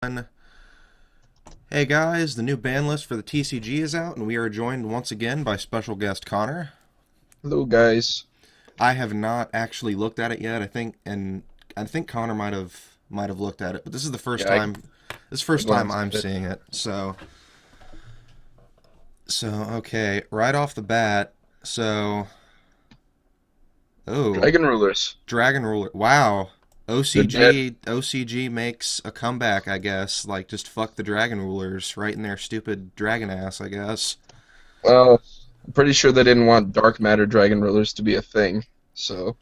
Hey guys, the new ban list for the TCG is out, and we are joined once again by special guest Connor. Hello, guys. I have not actually looked at it yet. I think Connor might have looked at it, but this is the first Yeah, I time. This is the first time glanced I'm at it. seeing it. So okay, right off the bat. So oh, Dragon Rulers. Dragon Ruler. Wow. They're dead. OCG makes a comeback, I guess. Like, just fuck the Dragon Rulers right in their stupid dragon ass, I guess. Well, I'm pretty sure they didn't want dark matter Dragon Rulers to be a thing. So,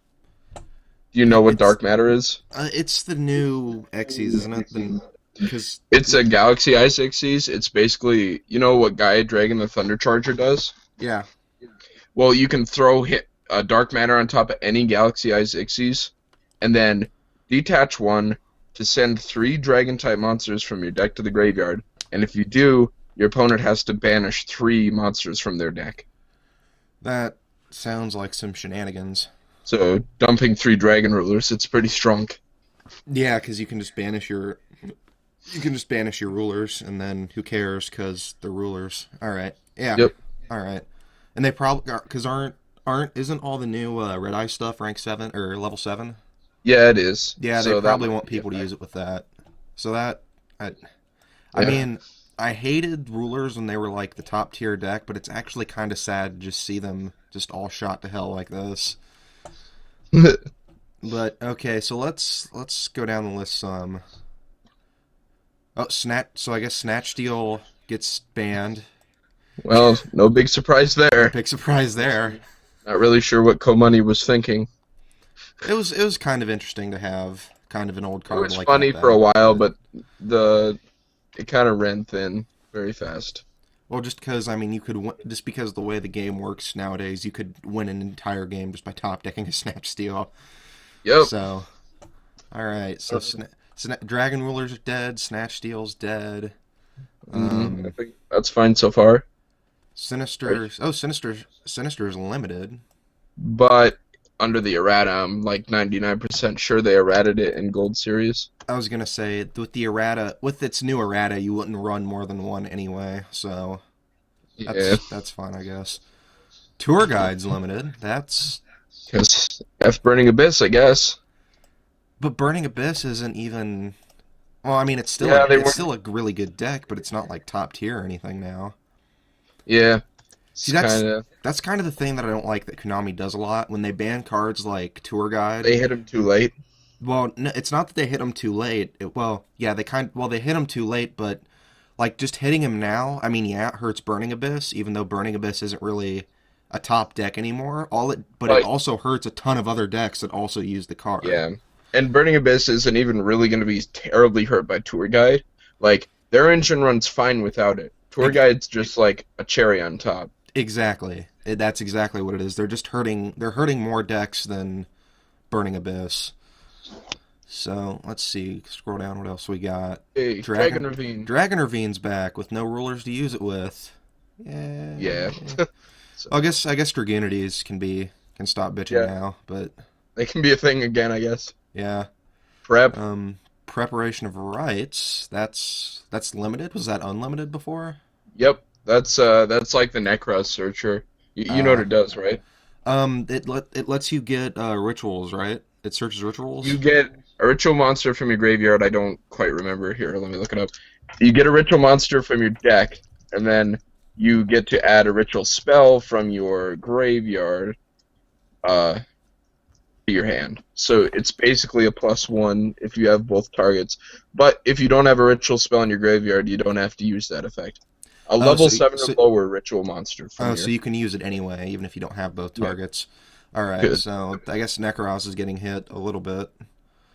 do you know what It's dark matter is? it's the new Xyz, isn't it? Because It's a Galaxy Ice Xyz. It's basically, you know what Gaia Dragon the Thunder Charger does? yeah, Well, you can throw dark matter on top of any Galaxy Ice Xyz, and then detach one to send 3 Dragon-type monsters from your deck to the graveyard. And if you do, your opponent has to banish 3 monsters from their deck. that sounds like some shenanigans. So dumping 3 Dragon Rulers, it's pretty strong. Yeah, because you can just banish your rulers, and then who cares? Because they're rulers. All right. Yeah. Yep. All right. And they probably because aren't isn't all the new Red Eye stuff rank 7 or level 7? Yeah, it is. Yeah, they So that probably might want be a people to use fact. it with that. So that I Yeah. mean, I hated rulers when they were like the top tier deck, but it's actually kind of sad to just see them just all shot to hell like this. But okay, so let's go down the list some. Oh, snatch. So I guess Snatch Steal gets banned. Well, no big surprise No there. big surprise there. Not really sure what Komani was thinking. It was kind of interesting to have kind of an old It card was like that funny for a back, while, but but the it kind of ran thin very fast. well, just because I mean, just because of the way the game works nowadays, you could win an entire game just by top decking a Snatch Steal. Yep. So, all right. So, Dragon Ruler's dead. Snatch Steel's dead. I think that's fine so far. Right. Sinister's. Oh, Sinister's limited. But under the errata, I'm like 99% sure they errated it in Gold Series. I was gonna say with the errata, with its new errata, you wouldn't run more than one anyway. So Yeah, that's fine, I guess. Tour Guide's limited. That's because F Burning Abyss, I guess. but Burning Abyss isn't even. Well, I mean, Yeah, they it's weren't. still a really good deck, but it's not like top tier or anything now. Yeah, See, it's kind of that's kind of the thing that I don't like that Konami does a lot when they ban cards like Tour Guide. they hit him too late. Well, no, it's not that they hit him too late. Well, yeah, they hit him too late, but like just hitting him now. I mean, yeah, it hurts Burning Abyss, even though Burning Abyss isn't really a top deck anymore. But it But also hurts a ton of other decks that also use the card. yeah, and Burning Abyss isn't even really going to be terribly hurt by Tour Guide. Like their engine runs fine without it. Tour Ex- Guide's just like a cherry on top. exactly. That's exactly what it is. They're just hurting. They're hurting more decks than Burning Abyss. So let's see. Scroll down. What else we got? Hey, Dragon Dragon Ravine. Dragon Ravine's back with no rulers to use it with. Yeah. Yeah, so, I guess Dragonides can stop bitching yeah, now, but they can be a thing again, I guess. yeah. Prep. Preparation of rites. That's limited. Was that unlimited before? Yep, that's like the necroz searcher. You know what Uh it does, right? it lets you get rituals, right? It searches You rituals. get a ritual monster from your graveyard. I don't quite remember. Here, let me look it up. You get a ritual monster from your deck, and then you get to add a ritual spell from your graveyard uh, to your hand. So it's basically a +1 if you have both targets. But if you don't have a ritual spell in your graveyard, you don't have to use that effect. A Oh, level 7 or lower ritual monster from so your... you can use it anyway, even if you don't have both Yeah, targets. All right. good. So I guess Necroz is getting hit a little bit.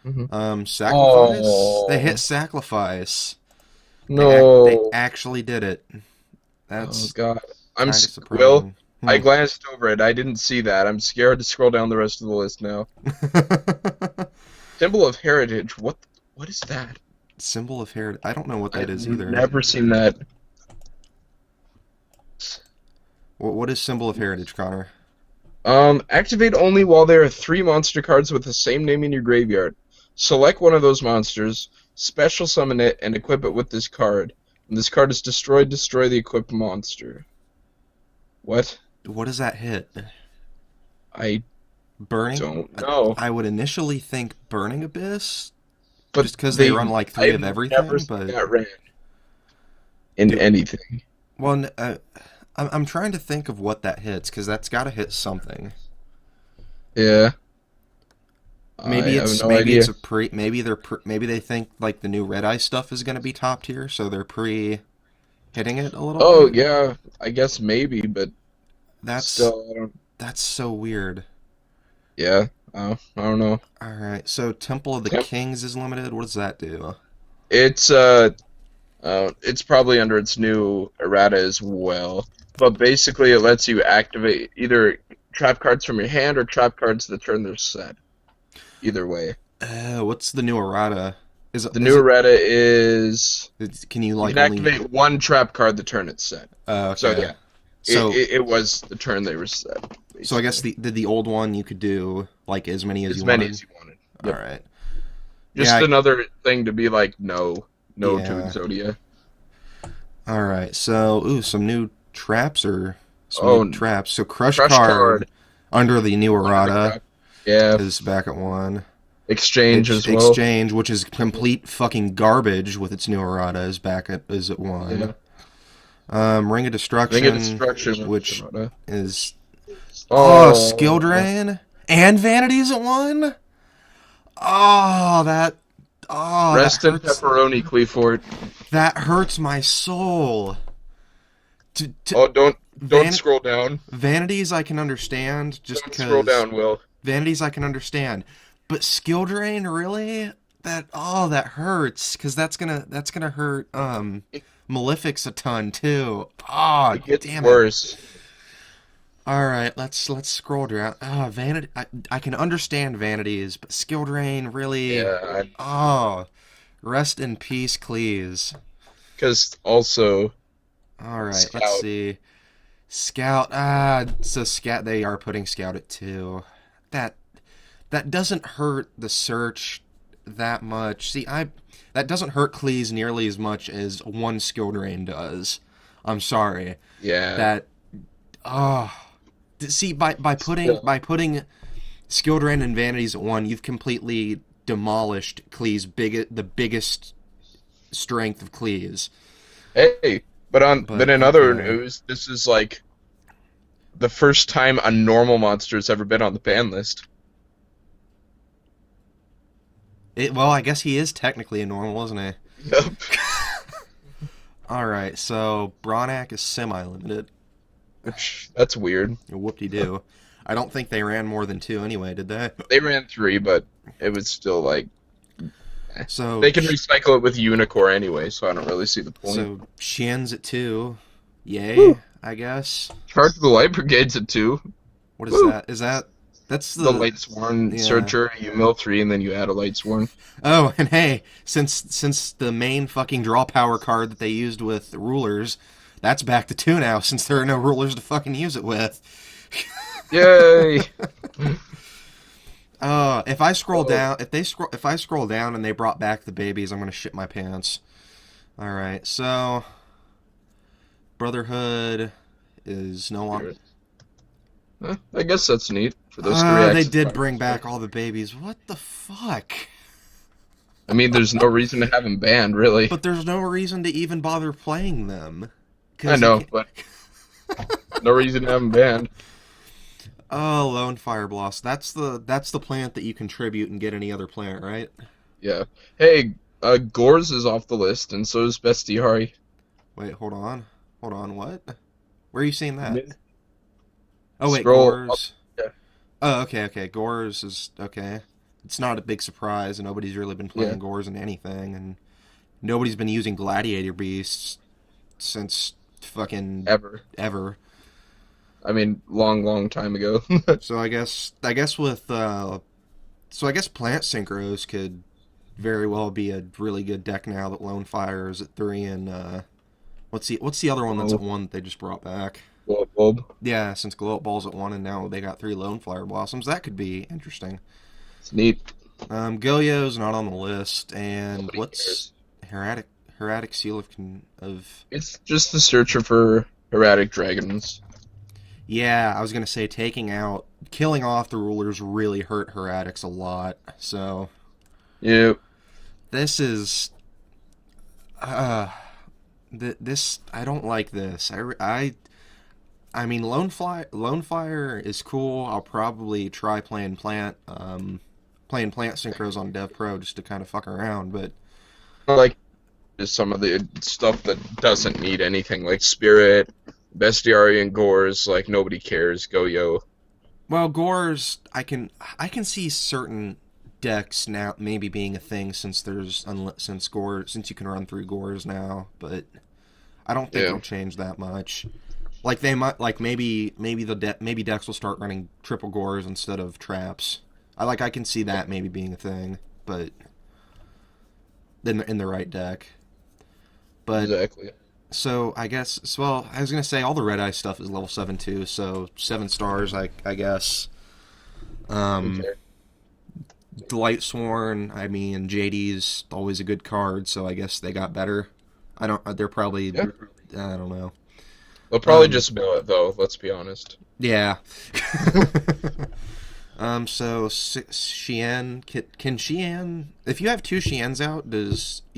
hmm Sacrifice. They hit Oh, sacrifice. They no. actually did it. Oh, That's God. kind of Will, surprising. I glanced over it. I didn't see that. I'm scared to scroll down the rest of the list now. Symbol of Heritage. What is that? Symbol of Heritage. I don't know what that I've is either. never seen that. What is Symbol of Heritage, Connor? Activate only while there are 3 monster cards with the same name in your graveyard. Select one of those monsters, special summon it, and equip it with this card. When this card is destroyed, destroy the equipped monster. What? What does that hit? I Burning? don't know. I would initially think Burning Abyss, But just because they run like 3 of I've everything, never seen but... that ran in anything. Well, I'm trying to think of what that hits, because that's got to hit something. Yeah. Maybe I have it's no maybe idea. it's a pre maybe maybe they think like the new Red Eye stuff is going to be top tier, so they're pre hitting it a little Oh bit. yeah, I guess maybe, but That's still, I don't. that's so weird. Yeah, I don't know. All right, so Temple of the Yep. Kings is limited. What does that do? It's probably under its new errata as well. But basically, it lets you activate either trap cards from your hand or trap cards that turn their set. Either way, What's the new errata? Is it the new errata is can you you like can only? activate one trap card the turn it's set. So Okay. yeah, So it was the turn they were set. so I guess Basically. the old one you could do like as many as As you many wanted. as you wanted. All Yep. right. Just Yeah, another thing to be like no to yeah. Exodia. All right. So some new traps or some new Oh, traps. So Crush crush Card card. under the new Under the errata crap. Yeah, is back at 1. exchange as well. Exchange, which is complete fucking garbage with its new errata, is at 1. Yeah. Ring of Destruction, Ring of Destruction. which errata. is Skill Oh, Drain and Vanity's at 1. Oh, rest in that hurts. pepperoni, qliphort. That hurts my soul. Oh, don't Van, scroll down. Vanities I can understand just Don't scroll because down, Will. Vanities I can understand, but Skill Drain really that hurts because that's gonna hurt Malefic's a ton too. Oh It gets damn it! worse. All right, let's scroll down. Vanity I can understand Vanities, but Skill Drain really. Yeah, Oh, rest in peace, please. because also All right, Scout. let's see. Scout. So Scout. They are putting Scout at 2. That doesn't hurt the search that much. See, that doesn't hurt Cleese nearly as much as 1 skill drain does. I'm sorry. yeah. That. Oh. See, by putting skill drain and vanities at 1, you've completely demolished Cleese the biggest strength of Cleese. Hey, but But in other okay. news, this is like the first time a normal monster has ever been on the ban list. Well, I guess he is technically a normal, isn't he? Yep. Alright, so Bronak is semi-limited. That's weird. Whoop-de-doo. I don't think they ran more than 2 anyway, did they? They ran 3, but it was still like So they can recycle it with Unicorn anyway, so I don't really see the point. so Shin's at 2. Yay, Woo. I guess. Charge the Light Brigade's at 2. What is Woo. that? That's The Light Sworn yeah. Searcher, you mill 3 and then you add a Light Sworn. Oh, and hey, since the main fucking draw power card that they used with rulers, that's back to 2 now since there are no rulers to fucking use it with. Yay! If I scroll Oh. down, if I scroll down and they brought back the babies, I'm gonna shit my pants. All right, so Brotherhood is no longer. I guess that's neat for those 3 They axes. did bring back all the babies. What the fuck? I mean, there's no reason to have them banned, really. But there's no reason to even bother playing them. 'Cause I know, you but no reason to have them banned. Oh, Lone Fire Blast. That's the plant that you contribute and get any other plant, right? Yeah. Hey, Gores is off the list, and so is Bestiari. Wait, hold on. Hold on, what? Where are you seeing that? Mid- Oh, wait, Scroll Gores. yeah. Oh, okay. Gores is okay. It's not a big surprise, and nobody's really been playing Yeah. Gores in anything, and nobody's been using Gladiator Beasts since fucking Ever. ever. I mean, long time ago. So I guess with so I guess Plant Synchros could very well be a really good deck now that Lone Fire is at 3 and what's the other one that's at 1 that they just brought back? Bulb. Yeah, since Glow Up Ball's at 1 and now they got 3 Lone Fire Blossoms, that could be interesting. It's neat. Goyo's not on the list, and Nobody what's cares. Hieratic Seal of... It's just the searcher for erratic dragons. Yeah, I was gonna say killing off the rulers really hurt Heretics a lot. So Yep. this is, uh, this I don't like this. I mean, Lone Fire is cool. I'll probably try playing plant synchros on Dev Pro just to kind of fuck around. But Like just some of the stuff that doesn't need anything, like Spirit, Bestiary, and Gores. Like nobody cares. Go yo. well, Gores, I can see certain decks now maybe being a thing since you can run through Gores now, but I don't think Yeah. it'll change that much. Like they might, like maybe decks will start running triple Gores instead of traps. I can see that maybe being a thing, but in the right deck. But Exactly. so I guess, well, I was gonna say all the Red Eye stuff is level 7 too, so 7 stars, I guess. Um, Okay. Light Sworn, I mean, JD's always a good card, so I guess they got better. I don't. They're probably. Yeah. I don't know. They'll probably Um, just mill it though. Let's be honest. yeah. So Xian, can Xian? If you have two Xians out,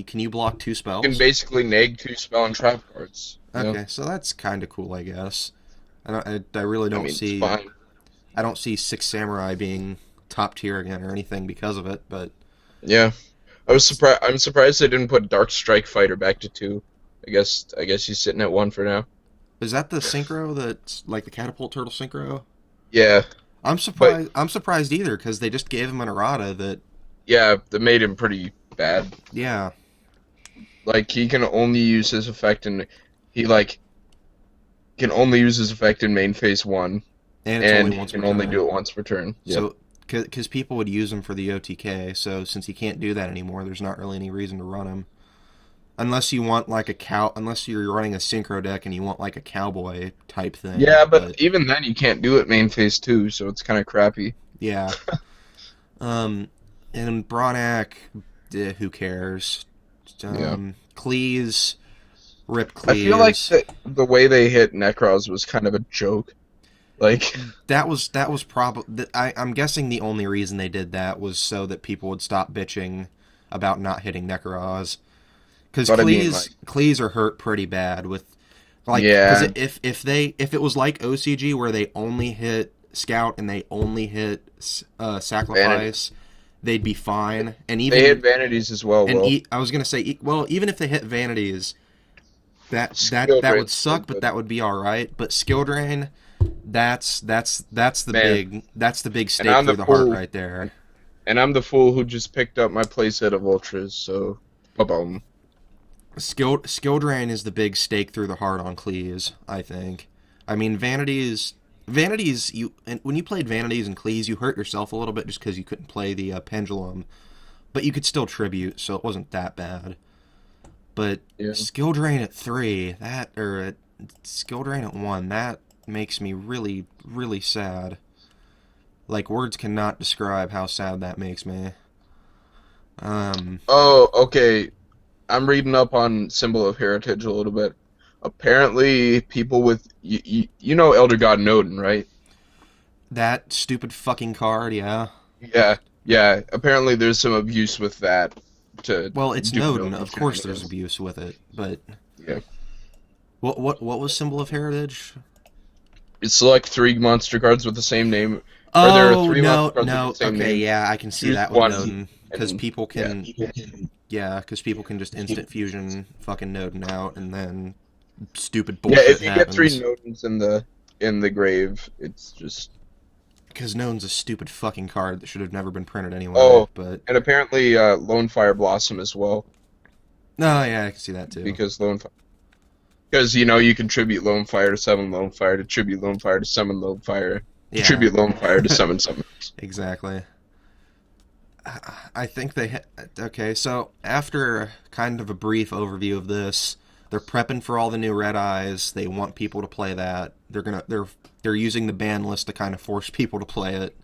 can you block two You can spells? basically neg 2 spell and trap cards. Okay, so that's kind of cool, I guess. I really I don't mean, it's see. fine. I don't see Six Samurai being top tier again or anything because of it. But Yeah. I was surprised. I'm surprised they didn't put Dark Strike Fighter back to 2. I guess he's sitting at 1 for now. is that the synchro that's like the catapult turtle synchro? Yeah, I'm but surprised. I'm surprised either because they just gave him an errata that. yeah, that made him pretty bad. Yeah, Like he can only use his effect in he like can only use his effect in main phase 1, and it's and only he once per can only turn. do it once per turn. Yep. So, because people would use him for the OTK, so since he can't do that anymore, there's not really any reason to run him. Unless you want like unless you're running a synchro deck and you want like a cowboy type thing. Yeah, But but even then you can't do it main phase 2, so it's kind of crappy. yeah, and Bronak, who cares? Yeah. Cleese, Rip I feel like Cleese. the way they hit Necroz was kind of a joke. Like, That was probably. I'm guessing the only reason they did that was so that people would stop bitching about not hitting Necroz. Because but I mean, like, Cleese are hurt pretty bad with like because yeah, if it was like OCG where they only hit Scout and they only hit Vanity. Sacrifice, they'd be fine. And They hit even vanities as well. and Well, I was gonna say well even if they hit Vanities, skill that would drain's still suck, but good. that would be all right. But Skill Drain, Man, that's the big and stake I'm through the the heart fool, right there. and I'm the fool who just picked up my playset of ultras. So, boom. Skill Drain is the big stake through the heart on Cleese, I think. I mean, Vanities, and when you played Vanities and Cleese, you hurt yourself a little bit just because you couldn't play the Pendulum, but you could still tribute, so it wasn't that bad. But Yeah. Skill Drain at 3, Skill Drain at 1, that makes me really, really sad. Like, words cannot describe how sad that makes me. Um, Oh, okay. I'm reading up on Symbol of Heritage a little bit. Apparently, people with you know Elder God Nodin, right? that stupid fucking card, yeah. Yeah, yeah. Apparently, there's some abuse with that to Well, it's do Nodin. Nodin Of course, there's shenanigans. abuse with it. But Yeah. what was Symbol of Heritage? It's select 3 monster cards with the same name, or there are Oh three monster no, cards with no. the same Okay, name. yeah, I can see Choose that with one, Nodin because and people yeah, can, yeah, because people can just instant fusion fucking Nodin out, and then stupid yeah. bullshit If you get three happens. Nodins in the grave, it's just Because Nodin's a stupid fucking card that should have never been printed anyway. oh, But and apparently Lone Fire Blossom as well no, yeah, I can see that too. because because you can tribute Lone Fire to summon Lone Fire to tribute Lone Fire to summon Lone Fire to Yeah, tribute Lone Fire to summon summons. exactly. I think okay, so after kind of a brief overview of this, they're prepping for all the new Red Eyes. They want people to play that. They're using the ban list to kind of force people to play it.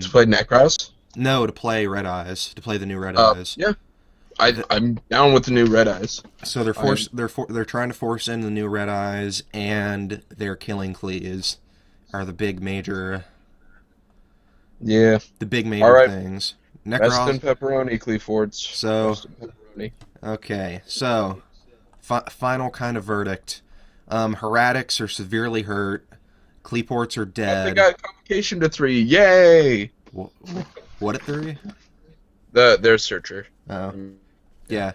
To play Necroz. No, to play Red Eyes, to play the new Red Eyes. Yeah, The- I'm down with the new Red Eyes. so they're trying to force in the new Red Eyes, and they're killing Cleese. Are Yeah. the big All major right. things. Best in Necroz. pepperoni, qliphorts. So Best in pepperoni. okay, so final kind of verdict. Heretics are severely hurt. Qliphorts are Oh, they dead. got convocation to 3. Yay! Wh- What at 3? Their searcher. Oh, yeah.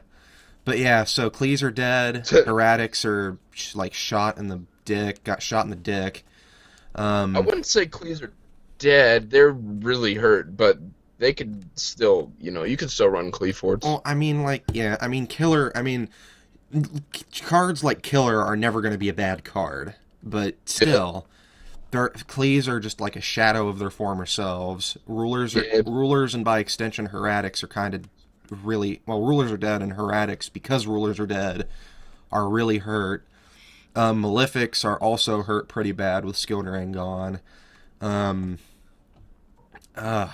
But yeah, so Cleese are dead. Heretics are like shot in the dick. Got shot in the dick. I wouldn't say Cleese are dead. They're really hurt, but they could still, you could still run qliphorts. Well, I mean, like, yeah, I mean, Killer. I mean, cards like Killer are never going to be a bad card, but still, Cleese are just like a shadow of their former selves. Yeah. Rulers, and by extension, Heretics are kind of really well. Rulers are dead, and Heretics, because Rulers are dead, are really hurt. Malefics are also hurt pretty bad with Skilled Ring gone. Um, uh,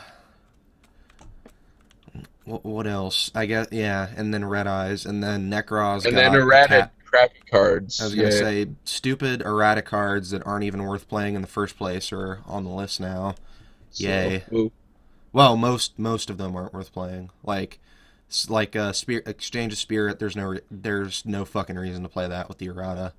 what else? I guess, yeah, and then Red Eyes, and then Necroz And then got erratic crappy cards. I was gonna say stupid errata cards that aren't even worth playing in the first place are on the list now. Yay! Woo. Well, most of them aren't worth playing. Like Exchange of Spirit. There's no fucking reason to play that with the errata.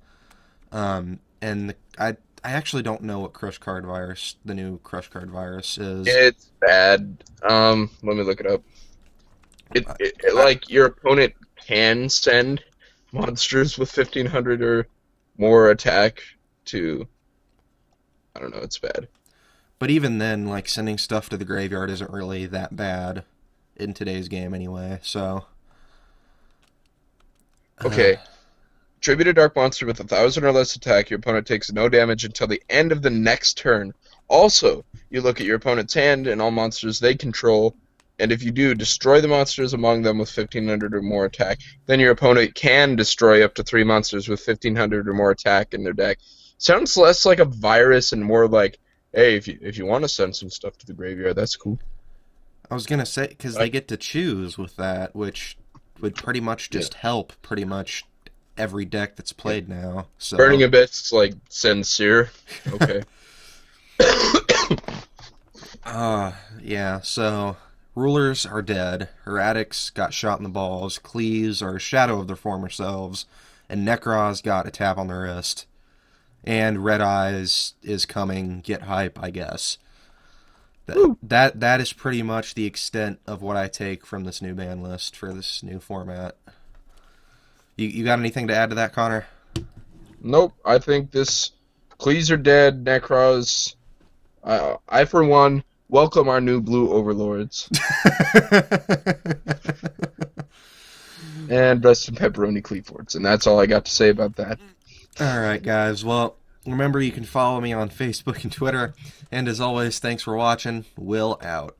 I actually don't know what the new Crush Card Virus is. It's bad. Let me look it up. Like your opponent can send monsters with 1500 or more attack to. I don't know. It's bad. But even then, like sending stuff to the graveyard isn't really that bad in today's game anyway. So. Okay. Tribute a dark monster with 1,000 or less attack. Your opponent takes no damage until the end of the next turn. Also, you look at your opponent's hand and all monsters they control, and if you do, destroy the monsters among them with 1,500 or more attack. Then your opponent can destroy up to 3 monsters with 1,500 or more attack in their deck. Sounds less like a virus and more like, hey, if you want to send some stuff to the graveyard, that's cool. I was gonna say because they get to choose with that, which would pretty much just help pretty much every deck that's played now. So Burning Abyss, like sincere. Okay. yeah. So Rulers are dead. Heretics got shot in the balls. Cleese are a shadow of their former selves, and Necroz got a tap on the wrist. And Red Eyes is coming. Get hype, I guess. That is pretty much the extent of what I take from this new ban list for this new format. You got anything to add to that, Connor? Nope. I think this Cleese are dead. Necroz. I for one welcome our new blue overlords. And best in pepperoni qliphorts, and that's all I got to say about that. All right, guys. Well, remember you can follow me on Facebook and Twitter. And as always, thanks for watching. Will out.